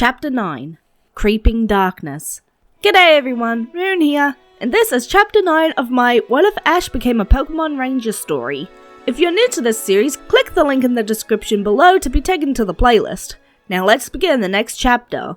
Chapter 9, Creeping Darkness. G'day everyone, Rune here, and this is Chapter 9 of my What If Ash Became a Pokemon Ranger story. If you're new to this series, click the link in the description below to be taken to the playlist. Now let's begin the next chapter.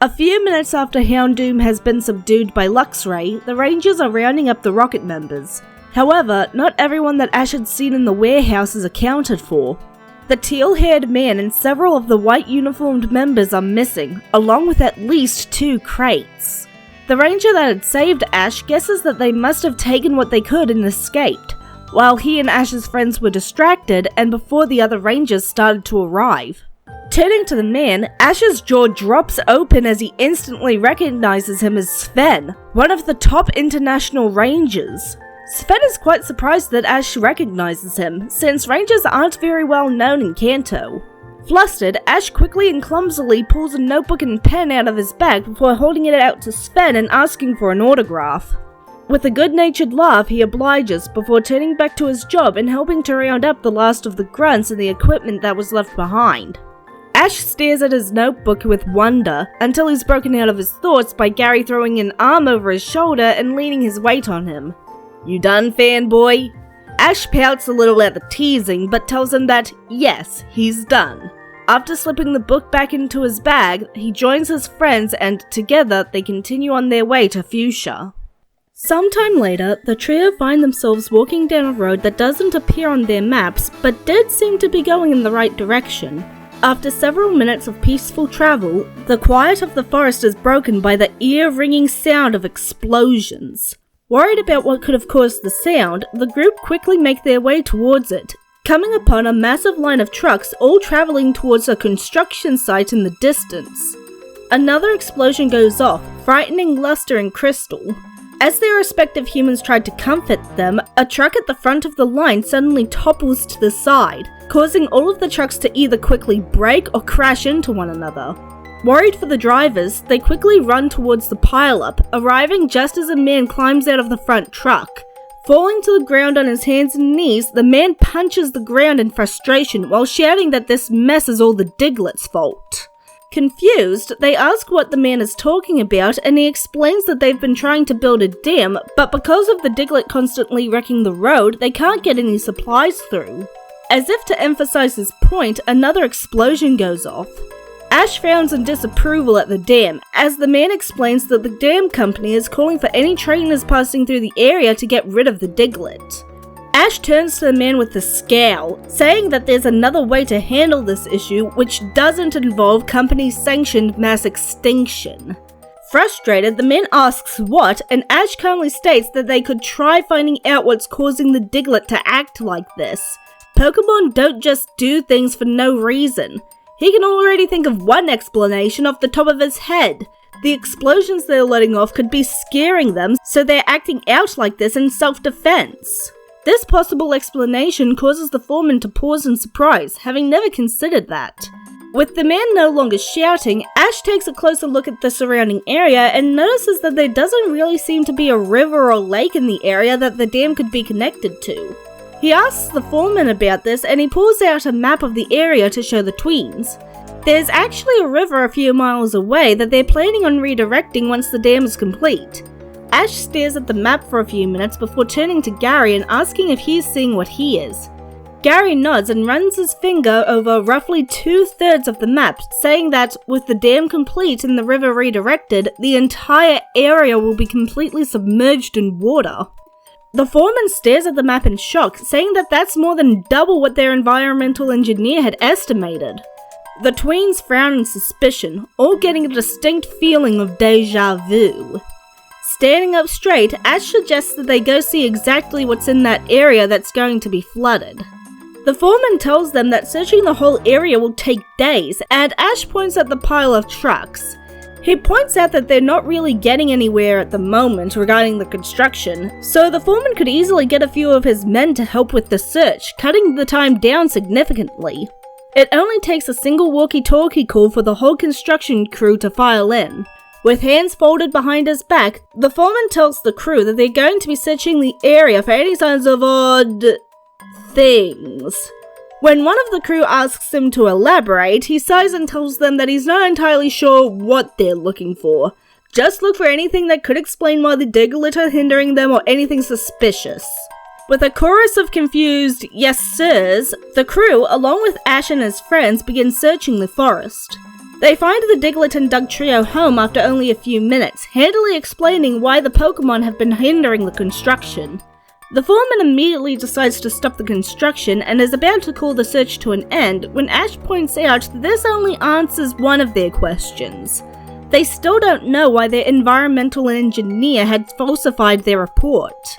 A few minutes after Houndoom has been subdued by Luxray, the Rangers are rounding up the Rocket members. However, not everyone that Ash had seen in the warehouse is accounted for. The teal-haired man and several of the white-uniformed members are missing, along with at least 2 crates. The ranger that had saved Ash guesses that they must have taken what they could and escaped, while he and Ash's friends were distracted and before the other rangers started to arrive. Turning to the man, Ash's jaw drops open as he instantly recognizes him as Sven, one of the top international rangers. Sven is quite surprised that Ash recognizes him, since rangers aren't very well known in Kanto. Flustered, Ash quickly and clumsily pulls a notebook and pen out of his bag before holding it out to Sven and asking for an autograph. With a good-natured laugh, he obliges before turning back to his job and helping to round up the last of the grunts and the equipment that was left behind. Ash stares at his notebook with wonder, until he's broken out of his thoughts by Gary throwing an arm over his shoulder and leaning his weight on him. "You done, fanboy?" Ash pouts a little at the teasing, but tells him that, yes, he's done. After slipping the book back into his bag, he joins his friends and, together, they continue on their way to Fuchsia. Sometime later, the trio find themselves walking down a road that doesn't appear on their maps, but did seem to be going in the right direction. After several minutes of peaceful travel, the quiet of the forest is broken by the ear-ringing sound of explosions. Worried about what could have caused the sound, the group quickly make their way towards it, coming upon a massive line of trucks all traveling towards a construction site in the distance. Another explosion goes off, frightening Luster and Crystal. As their respective humans tried to comfort them, a truck at the front of the line suddenly topples to the side, causing all of the trucks to either quickly brake or crash into one another. Worried for the drivers, they quickly run towards the pileup, arriving just as a man climbs out of the front truck. Falling to the ground on his hands and knees, the man punches the ground in frustration while shouting that this mess is all the Diglett's fault. Confused, they ask what the man is talking about, and he explains that they've been trying to build a dam, but because of the Diglett constantly wrecking the road, they can't get any supplies through. As if to emphasize his point, another explosion goes off. Ash frowns in disapproval at the dam, as the man explains that the dam company is calling for any trainers passing through the area to get rid of the Diglett. Ash turns to the man with a scowl, saying that there's another way to handle this issue which doesn't involve company-sanctioned mass extinction. Frustrated, the man asks what, and Ash calmly states that they could try finding out what's causing the Diglett to act like this. Pokemon don't just do things for no reason. He can already think of one explanation off the top of his head. The explosions they're letting off could be scaring them, so they're acting out like this in self-defense. This possible explanation causes the foreman to pause in surprise, having never considered that. With the man no longer shouting, Ash takes a closer look at the surrounding area and notices that there doesn't really seem to be a river or lake in the area that the dam could be connected to. He asks the foreman about this and he pulls out a map of the area to show the tweens. There's actually a river a few miles away that they're planning on redirecting once the dam is complete. Ash stares at the map for a few minutes before turning to Gary and asking if he's seeing what he is. Gary nods and runs his finger over roughly 2/3 of the map, saying that with the dam complete and the river redirected, the entire area will be completely submerged in water. The foreman stares at the map in shock, saying that that's more than double what their environmental engineer had estimated. The tweens frown in suspicion, all getting a distinct feeling of déjà vu. Standing up straight, Ash suggests that they go see exactly what's in that area that's going to be flooded. The foreman tells them that searching the whole area will take days, and Ash points at the pile of trucks. He points out that they're not really getting anywhere at the moment regarding the construction, so the foreman could easily get a few of his men to help with the search, cutting the time down significantly. It only takes a single walkie-talkie call for the whole construction crew to file in. With hands folded behind his back, the foreman tells the crew that they're going to be searching the area for any signs of odd things. When one of the crew asks him to elaborate, he sighs and tells them that he's not entirely sure what they're looking for. Just look for anything that could explain why the Diglett are hindering them or anything suspicious. With a chorus of confused yes sirs, the crew, along with Ash and his friends, begin searching the forest. They find the Diglett and Doug trio home after only a few minutes, handily explaining why the Pokemon have been hindering the construction. The foreman immediately decides to stop the construction and is about to call the search to an end when Ash points out that this only answers one of their questions. They still don't know why their environmental engineer had falsified their report.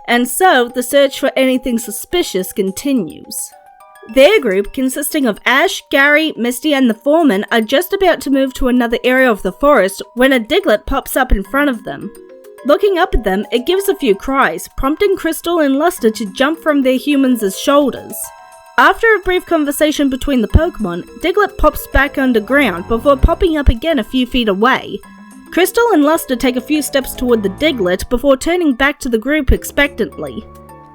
And so, the search for anything suspicious continues. Their group, consisting of Ash, Gary, Misty, and the foreman, are just about to move to another area of the forest when a Diglett pops up in front of them. Looking up at them, it gives a few cries, prompting Crystal and Luster to jump from their humans' shoulders. After a brief conversation between the Pokemon, Diglett pops back underground before popping up again a few feet away. Crystal and Luster take a few steps toward the Diglett before turning back to the group expectantly.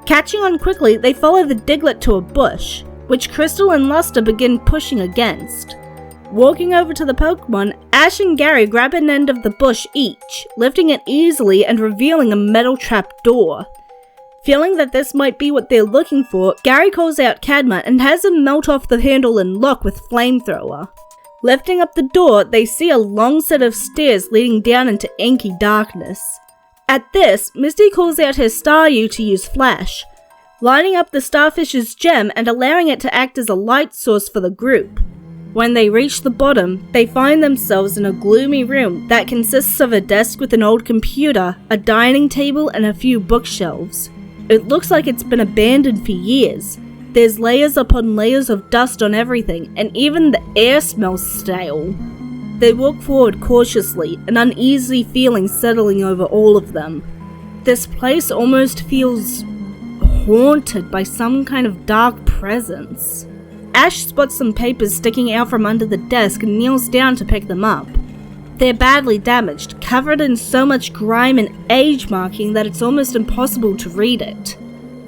Catching on quickly, they follow the Diglett to a bush, which Crystal and Luster begin pushing against. Walking over to the Pokemon, Ash and Gary grab an end of the bush each, lifting it easily and revealing a metal trap door. Feeling that this might be what they're looking for, Gary calls out Cadma and has him melt off the handle and lock with Flamethrower. Lifting up the door, they see a long set of stairs leading down into inky darkness. At this, Misty calls out her Staryu to use Flash, lining up the Starfish's gem and allowing it to act as a light source for the group. When they reach the bottom, they find themselves in a gloomy room that consists of a desk with an old computer, a dining table, and a few bookshelves. It looks like it's been abandoned for years. There's layers upon layers of dust on everything, and even the air smells stale. They walk forward cautiously, an uneasy feeling settling over all of them. This place almost feels haunted by some kind of dark presence. Ash spots some papers sticking out from under the desk and kneels down to pick them up. They're badly damaged, covered in so much grime and age marking that it's almost impossible to read it.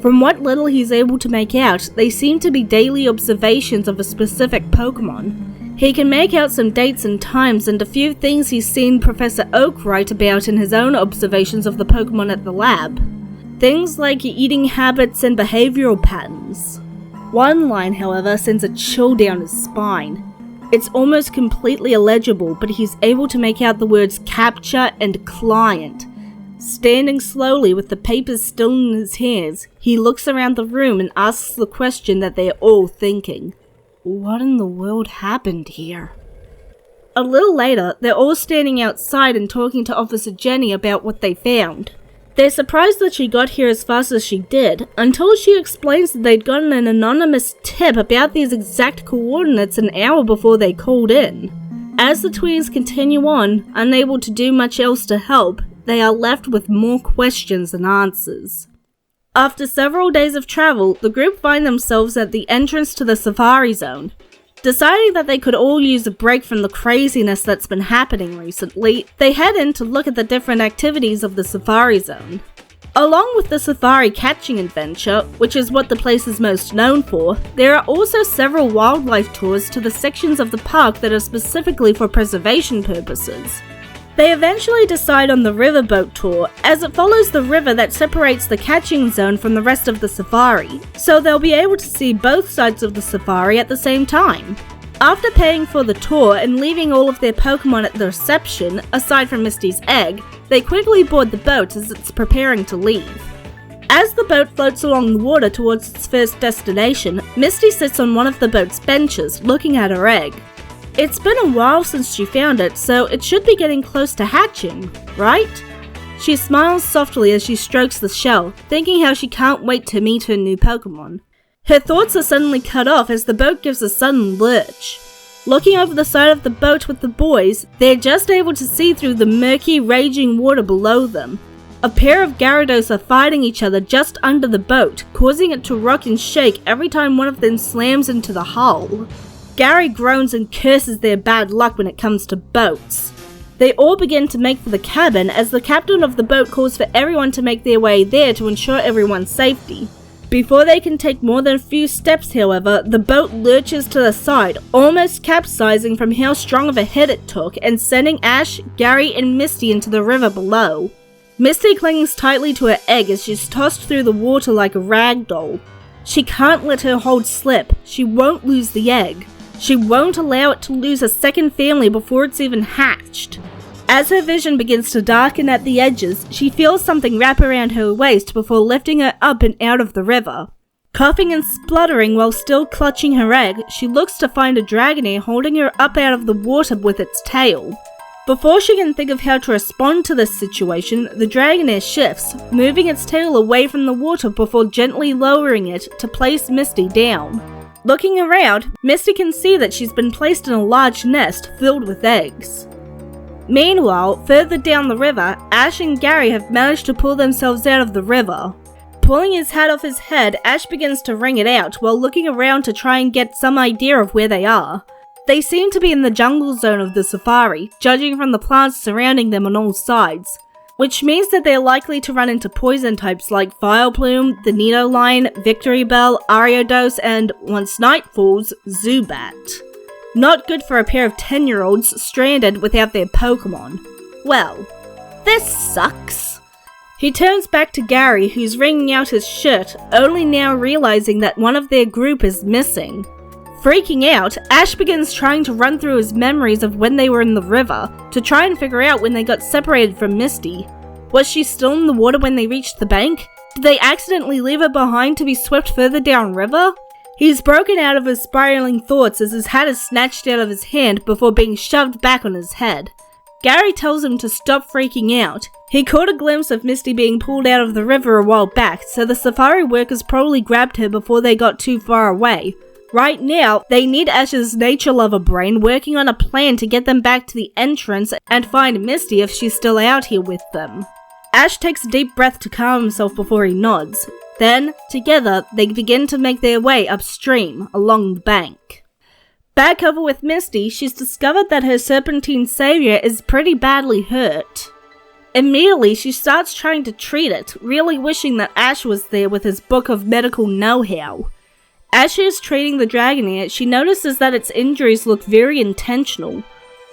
From what little he's able to make out, they seem to be daily observations of a specific Pokemon. He can make out some dates and times and a few things he's seen Professor Oak write about in his own observations of the Pokemon at the lab. Things like eating habits and behavioral patterns. One line, however, sends a chill down his spine. It's almost completely illegible, but he's able to make out the words capture and client. Standing slowly with the papers still in his hands, he looks around the room and asks the question that they're all thinking. What in the world happened here? A little later, they're all standing outside and talking to Officer Jenny about what they found. They're surprised that she got here as fast as she did, until she explains that they'd gotten an anonymous tip about these exact coordinates an hour before they called in. As the tweens continue on, unable to do much else to help, they are left with more questions than answers. After several days of travel, the group find themselves at the entrance to the Safari Zone. Deciding that they could all use a break from the craziness that's been happening recently, they head in to look at the different activities of the Safari Zone. Along with the safari catching adventure, which is what the place is most known for, there are also several wildlife tours to the sections of the park that are specifically for preservation purposes. They eventually decide on the riverboat tour, as it follows the river that separates the catching zone from the rest of the safari, so they'll be able to see both sides of the safari at the same time. After paying for the tour and leaving all of their Pokemon at the reception, aside from Misty's egg, they quickly board the boat as it's preparing to leave. As the boat floats along the water towards its first destination, Misty sits on one of the boat's benches, looking at her egg. It's been a while since she found it, so it should be getting close to hatching, right? She smiles softly as she strokes the shell, thinking how she can't wait to meet her new Pokemon. Her thoughts are suddenly cut off as the boat gives a sudden lurch. Looking over the side of the boat with the boys, they're just able to see through the murky, raging water below them. A pair of Gyarados are fighting each other just under the boat, causing it to rock and shake every time one of them slams into the hull. Gary groans and curses their bad luck when it comes to boats. They all begin to make for the cabin as the captain of the boat calls for everyone to make their way there to ensure everyone's safety. Before they can take more than a few steps, however, the boat lurches to the side, almost capsizing from how strong of a hit it took and sending Ash, Gary, and Misty into the river below. Misty clings tightly to her egg as she's tossed through the water like a rag doll. She can't let her hold slip. She won't lose the egg. She won't allow it to lose a second family before it's even hatched. As her vision begins to darken at the edges, she feels something wrap around her waist before lifting her up and out of the river. Coughing and spluttering while still clutching her egg, she looks to find a dragonair holding her up out of the water with its tail. Before she can think of how to respond to this situation, the dragonair shifts, moving its tail away from the water before gently lowering it to place Misty down. Looking around, Misty can see that she's been placed in a large nest filled with eggs. Meanwhile, further down the river, Ash and Gary have managed to pull themselves out of the river. Pulling his hat off his head, Ash begins to wring it out while looking around to try and get some idea of where they are. They seem to be in the jungle zone of the safari, judging from the plants surrounding them on all sides, which means that they're likely to run into poison types like Vileplume, the Nidoline, Victory Bell, Ariados, and, once night falls, Zubat. Not good for a pair of 10-year-olds stranded without their Pokemon. Well, this sucks. He turns back to Gary, who's wringing out his shirt, only now realizing that one of their group is missing. Freaking out, Ash begins trying to run through his memories of when they were in the river, to try and figure out when they got separated from Misty. Was she still in the water when they reached the bank? Did they accidentally leave her behind to be swept further downriver? He's broken out of his spiraling thoughts as his hat is snatched out of his hand before being shoved back on his head. Gary tells him to stop freaking out. He caught a glimpse of Misty being pulled out of the river a while back, so the safari workers probably grabbed her before they got too far away. Right now, they need Ash's nature lover brain working on a plan to get them back to the entrance and find Misty if she's still out here with them. Ash takes a deep breath to calm himself before he nods. Then, together, they begin to make their way upstream, along the bank. Back over with Misty, she's discovered that her serpentine savior is pretty badly hurt. Immediately, she starts trying to treat it, really wishing that Ash was there with his book of medical know-how. As she is treating the dragonair, she notices that its injuries look very intentional,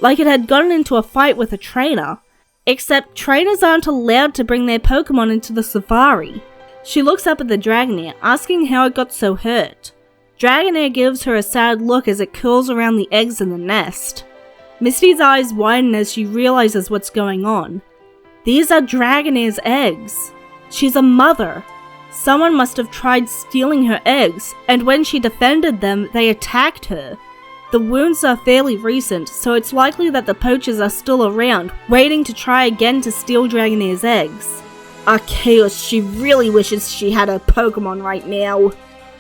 like it had gotten into a fight with a trainer. Except trainers aren't allowed to bring their Pokemon into the safari. She looks up at the dragonair, asking how it got so hurt. Dragonair gives her a sad look as it curls around the eggs in the nest. Misty's eyes widen as she realizes what's going on. These are Dragonair's eggs. She's a mother. Someone must have tried stealing her eggs, and when she defended them, they attacked her. The wounds are fairly recent, so it's likely that the poachers are still around, waiting to try again to steal Dragonair's eggs. Arceus, she really wishes she had a Pokemon right now.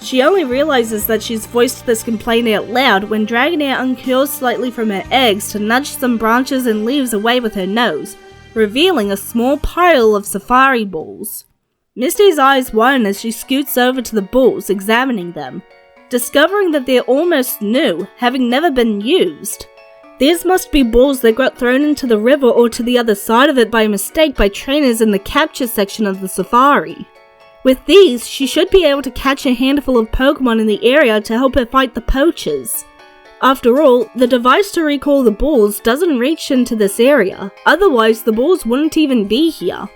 She only realizes that she's voiced this complaint out loud when Dragonair uncurls slightly from her eggs to nudge some branches and leaves away with her nose, revealing a small pile of safari balls. Misty's eyes widen as she scoots over to the balls, examining them, discovering that they're almost new, having never been used. These must be balls that got thrown into the river or to the other side of it by mistake by trainers in the capture section of the safari. With these, she should be able to catch a handful of Pokemon in the area to help her fight the poachers. After all, the device to recall the balls doesn't reach into this area, otherwise the balls wouldn't even be here.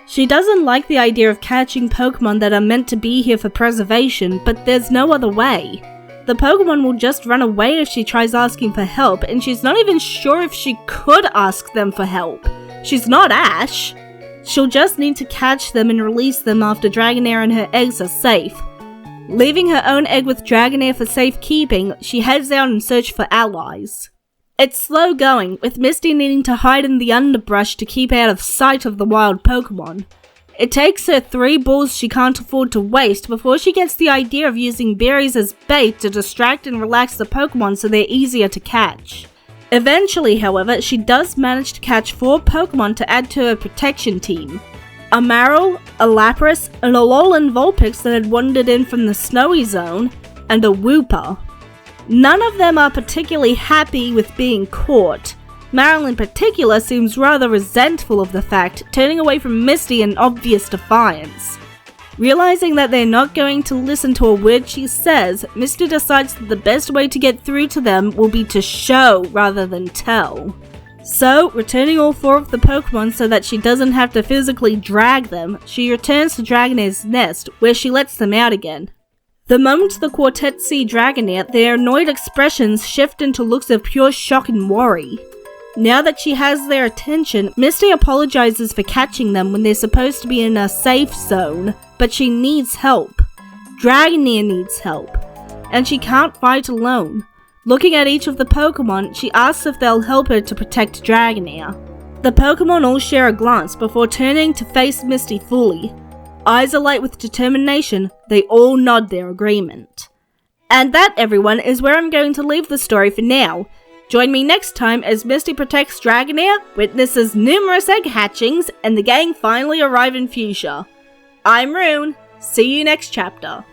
She doesn't like the idea of catching Pokemon that are meant to be here for preservation, but there's no other way. The Pokemon will just run away if she tries asking for help, and she's not even sure if she could ask them for help. She's not Ash. She'll just need to catch them and release them after Dragonair and her eggs are safe. Leaving her own egg with Dragonair for safekeeping, she heads out in search for allies. It's slow going, with Misty needing to hide in the underbrush to keep out of sight of the wild Pokemon. It takes her 3 balls she can't afford to waste before she gets the idea of using berries as bait to distract and relax the Pokemon so they're easier to catch. Eventually, however, she does manage to catch 4 Pokemon to add to her protection team. A Marill, a Lapras, an Alolan Vulpix that had wandered in from the snowy zone, and a Wooper. None of them are particularly happy with being caught. Marill in particular seems rather resentful of the fact, turning away from Misty in obvious defiance. Realizing that they're not going to listen to a word she says, Misty decides that the best way to get through to them will be to show rather than tell. So, returning all 4 of the Pokemon so that she doesn't have to physically drag them, she returns to Dragonair's nest, where she lets them out again. The moment the quartet see Dragonair, their annoyed expressions shift into looks of pure shock and worry. Now that she has their attention, Misty apologizes for catching them when they're supposed to be in a safe zone, but she needs help. Dragonair needs help, and she can't fight alone. Looking at each of the Pokemon, she asks if they'll help her to protect Dragonair. The Pokemon all share a glance before turning to face Misty fully. Eyes alight with determination, they all nod their agreement. And that, everyone, is where I'm going to leave the story for now. Join me next time as Misty protects Dragonair, witnesses numerous egg hatchings, and the gang finally arrive in Fuchsia. I'm Rune. See you next chapter.